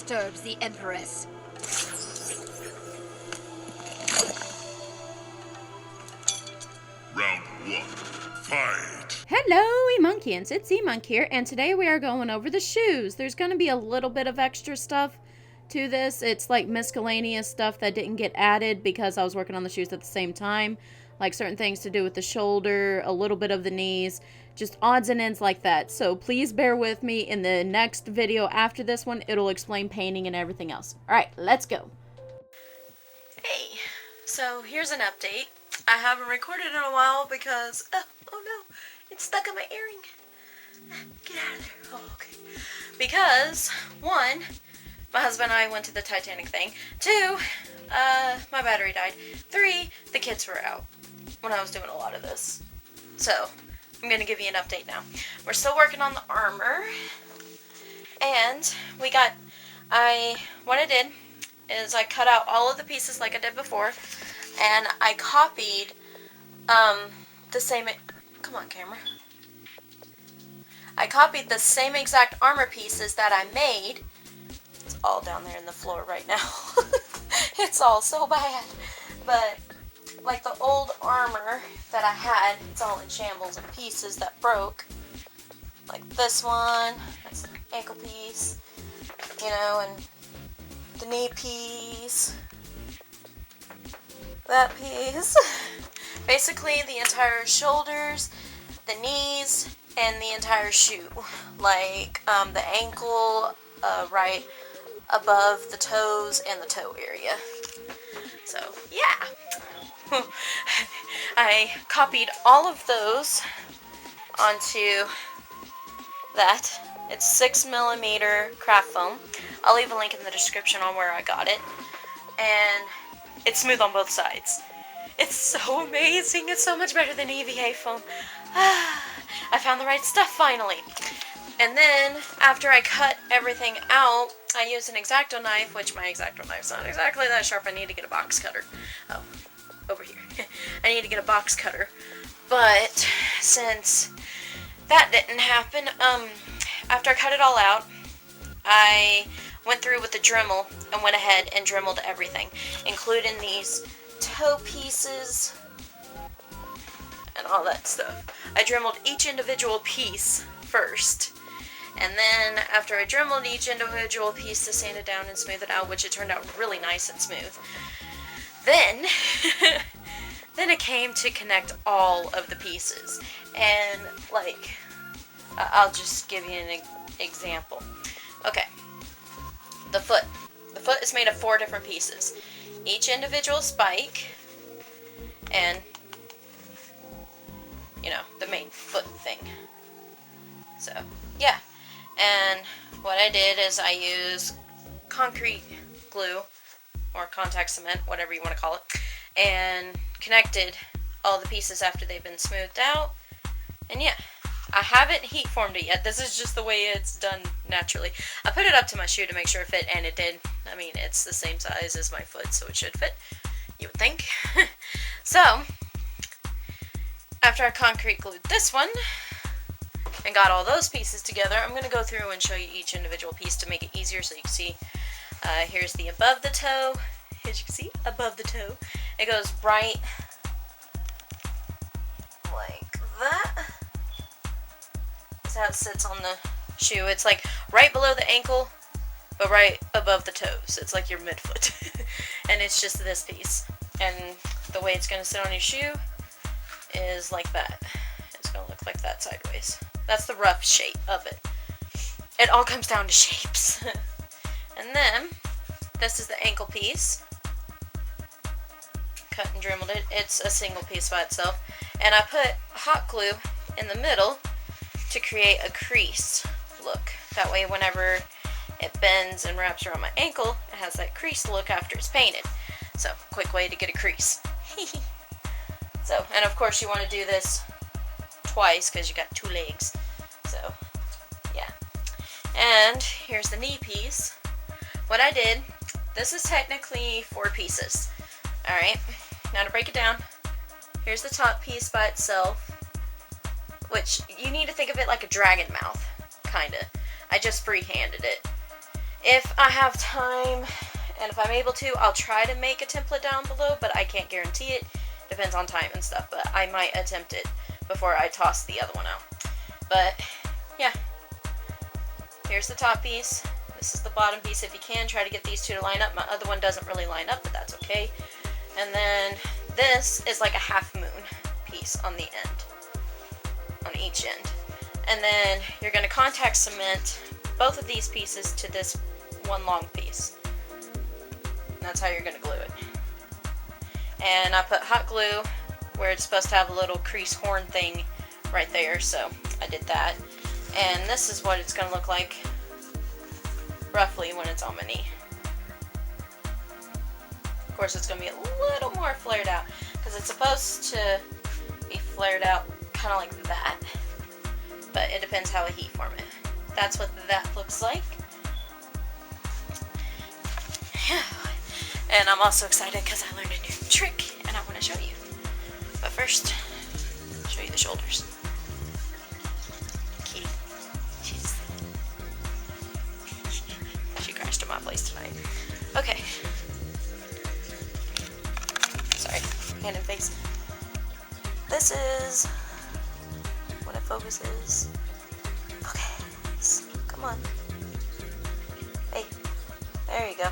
disturbs the Empress. Round 1. Fight! Hello, E-Monkians, it's E-Monk here, and today we are going over the shoes. There's going to be a little bit of extra stuff to this. It's like miscellaneous stuff that didn't get added because I was working on the shoes at the same time. Like certain things to do with the shoulder, a little bit of the knees, just odds and ends like that. So please bear with me. In the next video after this one, it'll explain painting and everything else. Alright, let's go. Hey, so here's an update. I haven't recorded in a while because, oh no, it's stuck in my earring. Get out of there. Oh, okay. Because, 1, my husband and I went to the Titanic thing. 2, my battery died. 3, the kids were out when I was doing a lot of this. So, I'm going to give you an update now. We're still working on the armor. And what I did is I cut out all of the pieces like I did before. And I copied the same, come on camera. I copied the same exact armor pieces that I made. It's all down there in the floor right now. It's all so bad. But like the old armor that I had, it's all in shambles and pieces that broke. Like this one, that's an ankle piece, you know, and the knee piece. That piece. Basically the entire shoulders, the knees, and the entire shoe. Like the ankle right above the toes and the toe area. So yeah. I copied all of those onto that. It's 6mm craft foam. I'll leave a link in the description on where I got it. And it's smooth on both sides. It's so amazing. It's so much better than EVA foam. I found the right stuff finally. And then, after I cut everything out, I used an X-Acto knife, which my X-Acto knife's not exactly that sharp. I need to get a box cutter. Oh, over here. I need to get a box cutter. But, since that didn't happen, after I cut it all out, I went through with the Dremel and went ahead and dremeled everything, including these toe pieces and all that stuff. I dremeled each individual piece first, and then after I dremeled each individual piece to sand it down and smooth it out, which it turned out really nice and smooth, then then it came to connect all of the pieces. And like, I'll just give you an example. Okay. The foot. The foot is made of 4 different pieces. Each individual spike and, you know, the main foot thing. So, yeah. And what I did is I used concrete glue or contact cement, whatever you want to call it, and connected all the pieces after they've been smoothed out. And yeah. I haven't heat formed it yet. This is just the way it's done naturally. I put it up to my shoe to make sure it fit, and it did. I mean, it's the same size as my foot, so it should fit, you would think. So, after I concrete glued this one, and got all those pieces together, I'm going to go through and show you each individual piece to make it easier so you can see. Here's the above the toe. As you can see, above the toe. It goes right like that. How it sits on the shoe. It's like right below the ankle, but right above the toes. It's like your midfoot. And it's just this piece. And the way it's going to sit on your shoe is like that. It's going to look like that sideways. That's the rough shape of it. It all comes down to shapes. And then, this is the ankle piece. Cut and dremeled it. It's a single piece by itself. And I put hot glue in the middle to create a crease look. That way whenever it bends and wraps around my ankle, it has that crease look after it's painted. So, quick way to get a crease. So, and of course you want to do this twice because you got 2 legs. So, yeah. And here's the knee piece. What I did, this is technically 4 pieces. Alright, now to break it down, here's the top piece by itself, which you need to think of it like a dragon mouth, kinda. I just freehanded it. If I have time and if I'm able to, I'll try to make a template down below, but I can't guarantee it. Depends on time and stuff, but I might attempt it before I toss the other one out. But yeah, here's the top piece. This is the bottom piece. If you can, try to get these two to line up. My other one doesn't really line up, but that's okay. And then this is like a half moon piece on the end, on each end. And then you're going to contact cement both of these pieces to this one long piece. And that's how you're going to glue it. And I put hot glue where it's supposed to have a little crease horn thing right there, so I did that. And this is what it's going to look like roughly when it's on my knee. Of course, it's going to be a little more flared out because it's supposed to be flared out kind of like that, but it depends how I heat form it. That's what that looks like. And I'm also excited because I learned a new trick and I want to show you. But first, I'll show you the shoulders. Kitty. She crashed at my place tonight. Okay. Sorry, hand and face. This is when it focuses. Okay, come on. Hey, there you go.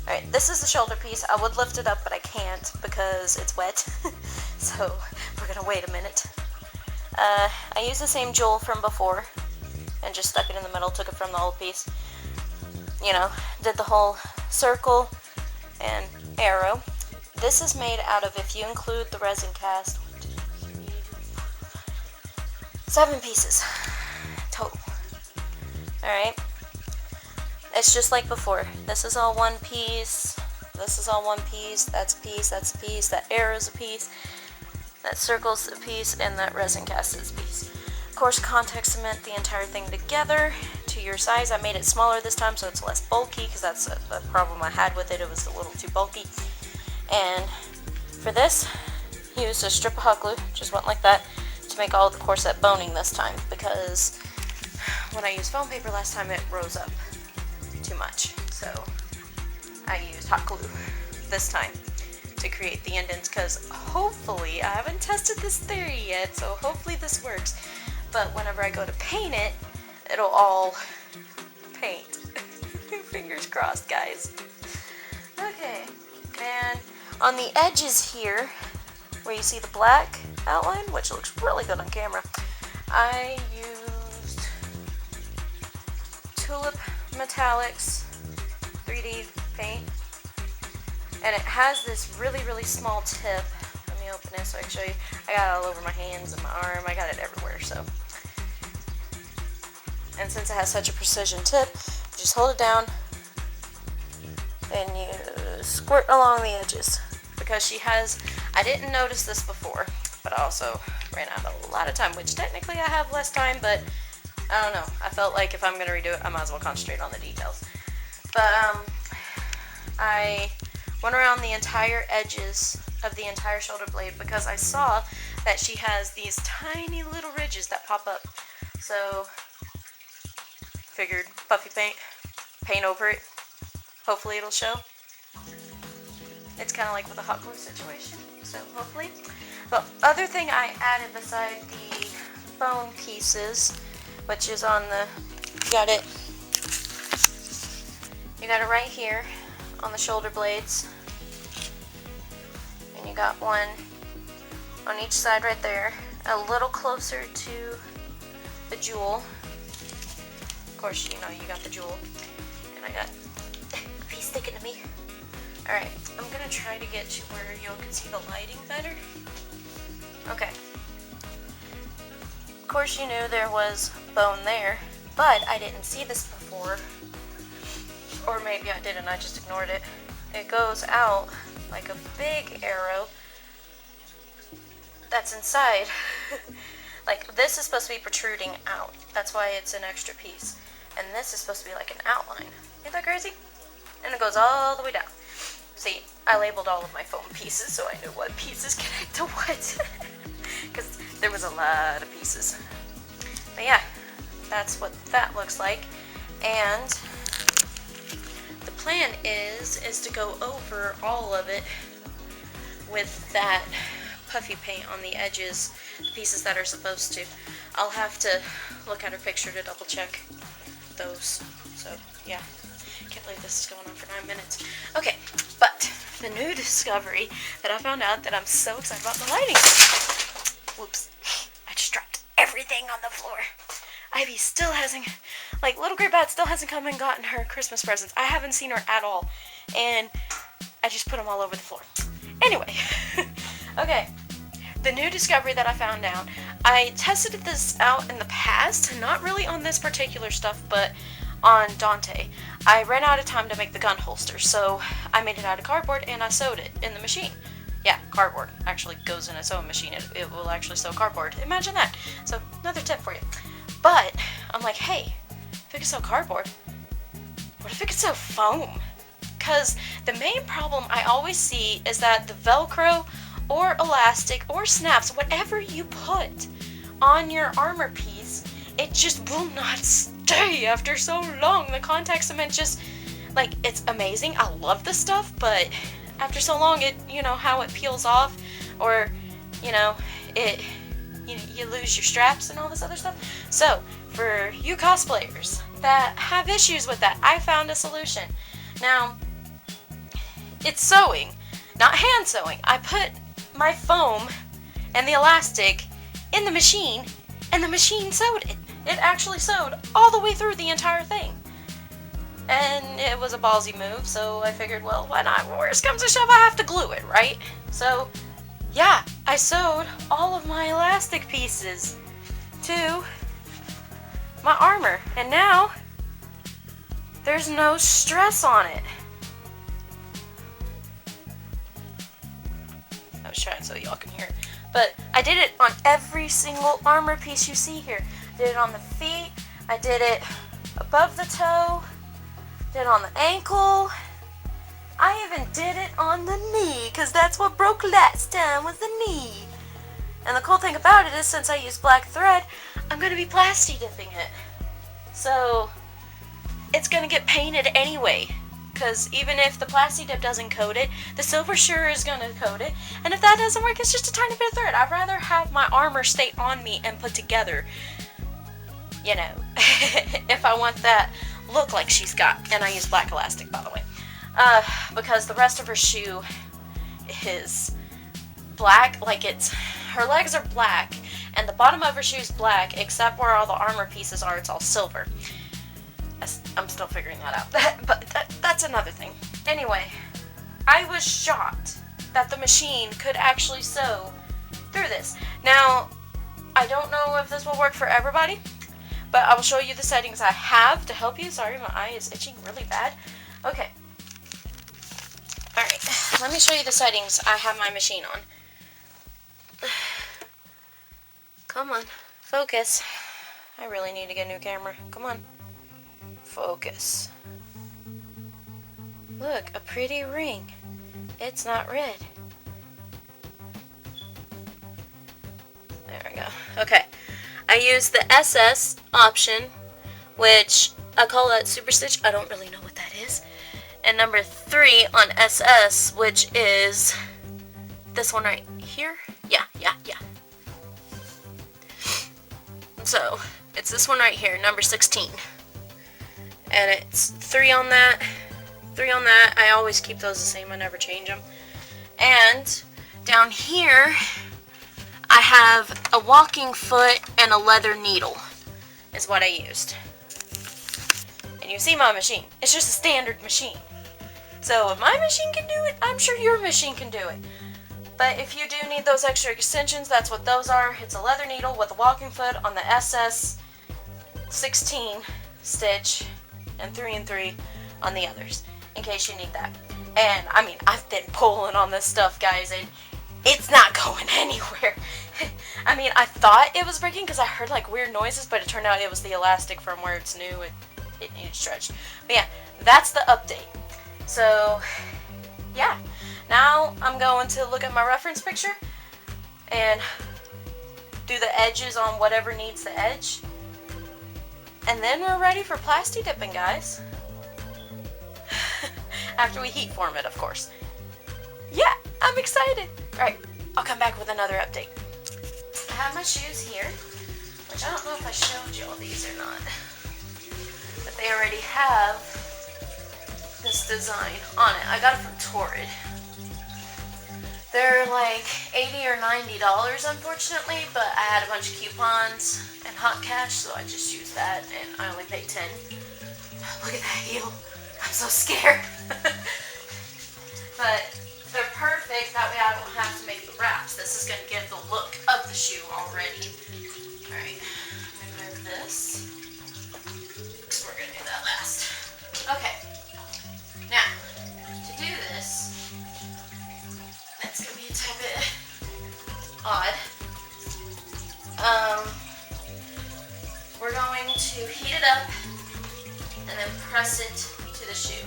Alright, this is the shoulder piece. I would lift it up, but I can't because it's wet. So, we're gonna wait a minute. I used the same jewel from before and just stuck it in the middle, took it from the old piece. You know, did the whole circle and arrow. This is made out of, if you include the resin cast, 7 pieces total. Alright. It's just like before. This is all one piece. This is all one piece. That's a piece. That's a piece. That arrow's a piece. That circle's a piece. And that resin cast is a piece. Of course, contact cement the entire thing together to your size. I made it smaller this time so it's less bulky because that's a problem I had with it. It was a little too bulky. And for this, used a strip of hot glue. Just went like that to make all the corset boning this time because when I used foam paper last time, it rose up too much, so I used hot glue this time to create the indents because hopefully, I haven't tested this theory yet, so hopefully this works, but whenever I go to paint it, it'll all paint. Fingers crossed, guys. Okay, and on the edges here, where you see the black outline, which looks really good on camera, I used Tulip Metallics 3D paint, and it has this really, really small tip. Let me open it so I can show you. I got it all over my hands and my arm. I got it everywhere, so. And since it has such a precision tip, you just hold it down and you squirt along the edges. Because she has, I didn't notice this before, but I also ran out of a lot of time, which technically I have less time, but I don't know. I felt like if I'm going to redo it, I might as well concentrate on the details. But I went around the entire edges of the entire shoulder blade because I saw that she has these tiny little ridges that pop up. So, figured puffy paint over it. Hopefully it'll show. It's kind of like with a hot glue situation, so hopefully. The other thing I added beside the bone pieces, which is on the, you got it right here on the shoulder blades, and you got one on each side right there, a little closer to the jewel. Of course, you know you got the jewel, and I got a piece sticking to me. Alright, I'm gonna try to get to where you can see the lighting better. Okay. Of course you knew there was bone there, but I didn't see this before. Or maybe I did and I just ignored it. It goes out like a big arrow that's inside. Like this is supposed to be protruding out. That's why it's an extra piece. And this is supposed to be like an outline. Isn't that crazy? And it goes all the way down. See, I labeled all of my foam pieces so I knew what pieces connect to what. Because there was a lot of pieces. But yeah, that's what that looks like. And plan is to go over all of it with that puffy paint on the edges, the pieces that are supposed to. I'll have to look at her picture to double check those. So yeah, can't believe this is going on for 9 minutes. Okay, but the new discovery that I found out that I'm so excited about, the lighting. Whoops, I just dropped everything on the floor. Ivy still hasn't, like, Little Grey Bat still hasn't come and gotten her Christmas presents. I haven't seen her at all, and I just put them all over the floor. Anyway, okay, the new discovery that I found out, I tested this out in the past, not really on this particular stuff, but on Dante. I ran out of time to make the gun holster, so I made it out of cardboard and I sewed it in the machine. Yeah, cardboard actually goes in a sewing machine. It will actually sew cardboard. Imagine that. So, another tip for you. But, I'm like, hey, if it could sew cardboard, what if it could sew foam? Because the main problem I always see is that the Velcro or elastic or snaps, whatever you put on your armor piece, it just will not stay after so long. The contact cement just, like, it's amazing. I love this stuff, but after so long, it, you know, how it peels off, or, you know, you lose your straps and all this other stuff. So, for you cosplayers that have issues with that, I found a solution. Now, it's sewing, not hand sewing. I put my foam and the elastic in the machine, and the machine sewed it. It actually sewed all the way through the entire thing. And it was a ballsy move, so I figured, well, why not? Worst comes to shove, I have to glue it, right? So, yeah, I sewed all of my elastic pieces to my armor, and now there's no stress on it. I was trying so y'all can hear it, but I did it on every single armor piece you see here. I did it on the feet, I did it above the toe, did it on the ankle, I even did it on the knee, because that's what broke last time, was the knee. And the cool thing about it is, since I use black thread, I'm going to be plasti dipping it. So, it's going to get painted anyway, because even if the plasti dip doesn't coat it, the silver sure is going to coat it, and if that doesn't work, it's just a tiny bit of thread. I'd rather have my armor stay on me and put together, you know, if I want that look like she's got. And I use black elastic, by the way, because the rest of her shoe is black, like her legs are black, and the bottom of her shoe is black, except where all the armor pieces are, it's all silver. I'm still figuring that out, but that's another thing. Anyway, I was shocked that the machine could actually sew through this. Now, I don't know if this will work for everybody, but I will show you the settings I have to help you. Sorry, my eye is itching really bad. Okay. Alright, let me show you the settings I have my machine on. Come on, focus. I really need to get a new camera. Come on. Focus. Look, a pretty ring. It's not red. There we go. Okay. I use the SS option, which I call that Super Stitch. I don't really know what that is. And number 3 on SS, which is this one right here. Yeah. So, it's this one right here, number 16. And it's 3 on that, 3 on that. I always keep those the same, I never change them. And down here, I have a walking foot and a leather needle, is what I used. And you see my machine. It's just a standard machine. So if my machine can do it, I'm sure your machine can do it. But if you do need those extra extensions, that's what those are. It's a leather needle with a walking foot on the SS 16 stitch, and 3 and 3 on the others, in case you need that. And, I mean, I've been pulling on this stuff, guys, and it's not going anywhere. I mean, I thought it was breaking because I heard, like, weird noises, but it turned out it was the elastic from where it's new. It needed stretched. But yeah, that's the update. So, yeah. Now, I'm going to look at my reference picture and do the edges on whatever needs the edge. And then we're ready for plasti dipping, guys. After we heat form it, of course. Yeah, I'm excited. Alright, I'll come back with another update. I have my shoes here, which I don't know if I showed you all these or not. But they already have this design on it. I got it from Torrid. They're like $80 or $90 unfortunately, but I had a bunch of coupons and hot cash, so I just used that, and I only paid $10. Look at that heel. I'm so scared. But they're perfect, that way I don't have to make the wraps. This is going to give the look of the shoe already. Alright, I'm going to grab this. So we're going to do that last. Okay. Now, to do this, that's going to be a tad bit odd. We're going to heat it up and then press it to the shoe.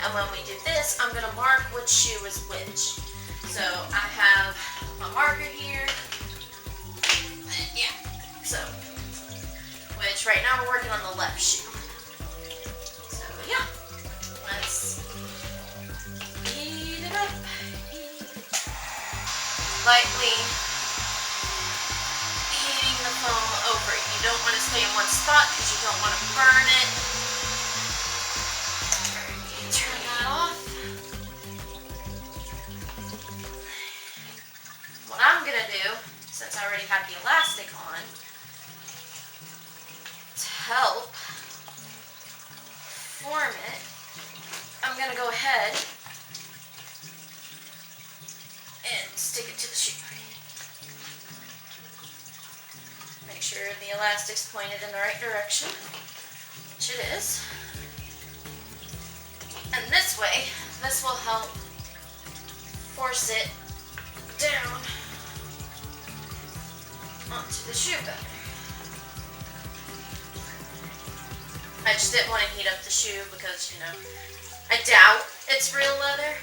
And when we do this, I'm going to mark which shoe is which. So I have my marker here. And yeah, so, which right now we're working on the left shoe. So yeah, let's heat it up. Lightly heating the foam over it. You don't want to stay in one spot because you don't want to burn it. Turn that off. What I'm going to do, since I already have the elastic on, to help form it, I'm going to go ahead and stick it to the shoe. Make sure the elastic's pointed in the right direction, which it is. And this way, this will help force it down onto the shoe better. I just didn't want to heat up the shoe because, you know, I doubt it's real leather.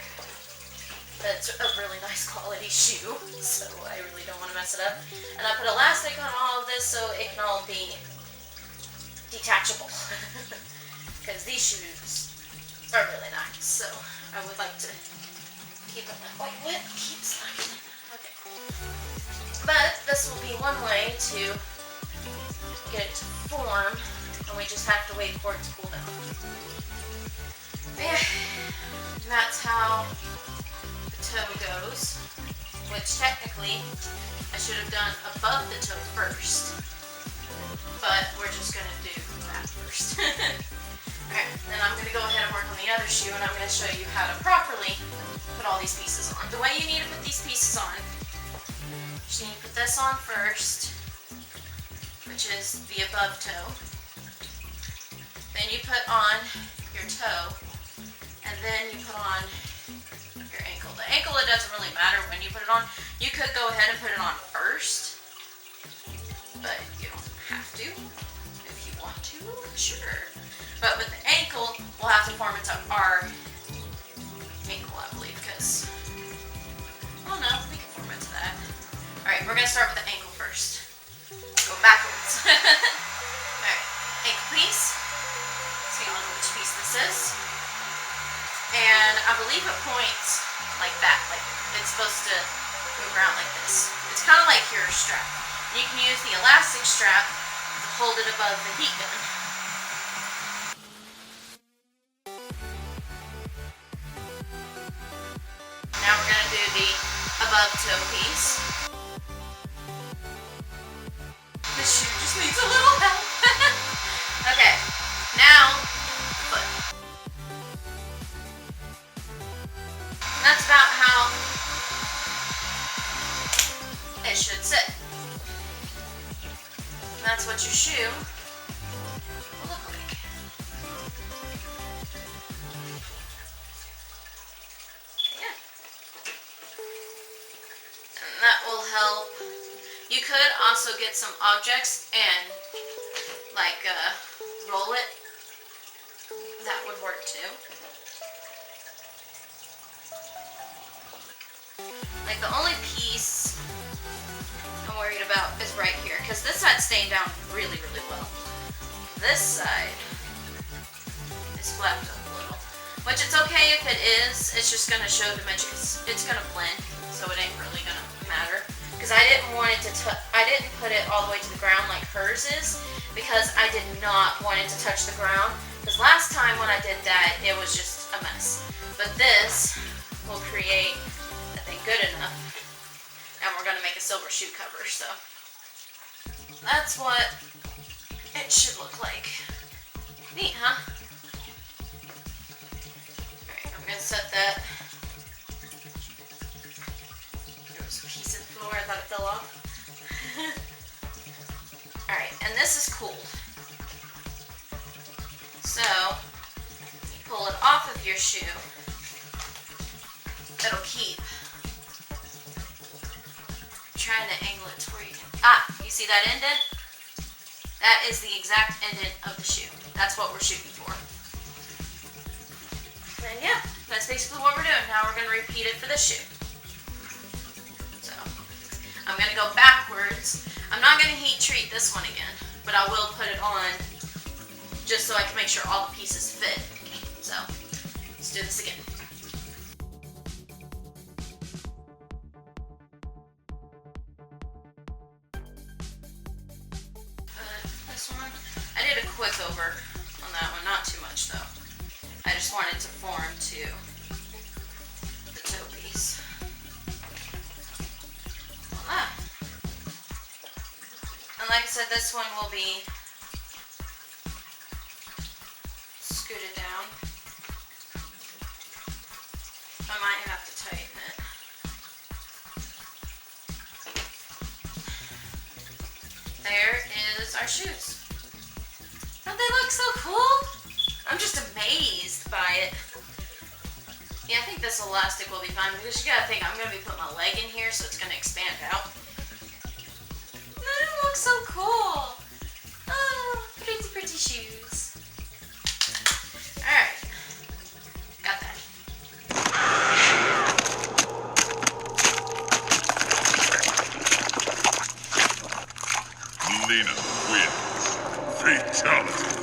But it's a really nice quality shoe, so I really don't want to mess it up. And I put elastic on all of this so it can all be detachable. Because these shoes are really nice, so I would like to keep them that way. What keeps sliding? Okay. But this will be one way to get it to form, and we just have to wait for it to cool down. Yeah, and that's how the toe goes, which technically I should have done above the toe first, but we're just going to do that first. Alright, then I'm going to go ahead and work on the other shoe, and I'm going to show you how to properly put all these pieces on. The way you need to put these pieces on, you just need to put this on first, which is the above toe. Then you put on your toe, and then you put on your ankle. The ankle, it doesn't really matter when you put it on. You could go ahead and put it on first, but you don't have to. If you want to, sure. But with the ankle, we'll have to form it to our ankle, I believe, because, well, no, we can form it to that. Alright, we're going to start with the ankle first. Go backwards. Alright, ankle piece. So you know which piece this is. And I believe it points like that. Like, it's supposed to move around like this. It's kind of like your strap. You can use the elastic strap to hold it above the heat gun. Now we're going to do the above toe piece. This shoe just needs a little help. Okay, now foot. That's about how it should sit. And that's what your shoe will look like. Yeah. And that will help. You could also get some objects and like roll it. That would work too. Like the only piece I'm worried about is right here, because this side's staying down really, really well. This side is flapped up a little. Which it's okay if it is. It's just gonna show dimension because it's gonna blend, so it ain't really gonna matter. Because I didn't want it to. I didn't put it all the way to the ground like hers is, because I did not want it to touch the ground. Because last time when I did that, it was just a mess. But this will create, I think, good enough. And we're gonna make a silver shoe cover, so that's what it should look like. Neat, huh? Alright, I'm gonna set that. There was a piece in the floor, I thought it fell off. Alright, and this is cooled. So, you pull it off of your shoe, it'll keep. I'm trying to angle it to where you can. You see that indent? That is the exact indent of the shoe. That's what we're shooting for. And yeah, that's basically what we're doing. Now we're going to repeat it for this shoe. So, I'm going to go backwards. I'm not going to heat treat this one again, but I will put it on just so I can make sure all the pieces fit. So, let's do this again. This one, I did a quick over on that one, not too much though. I just wanted to form to the toe piece. Voila. And like I said, this one will be scooted down. I might have to tighten it. There is our shoes. Don't they look so cool? I'm just amazed by it. Yeah, I think this elastic will be fine because you gotta think I'm gonna be putting my leg in here, so it's gonna expand out. That looks so cool. Oh, pretty, pretty shoes. Alright. Got that. Mileena wins. Fatality.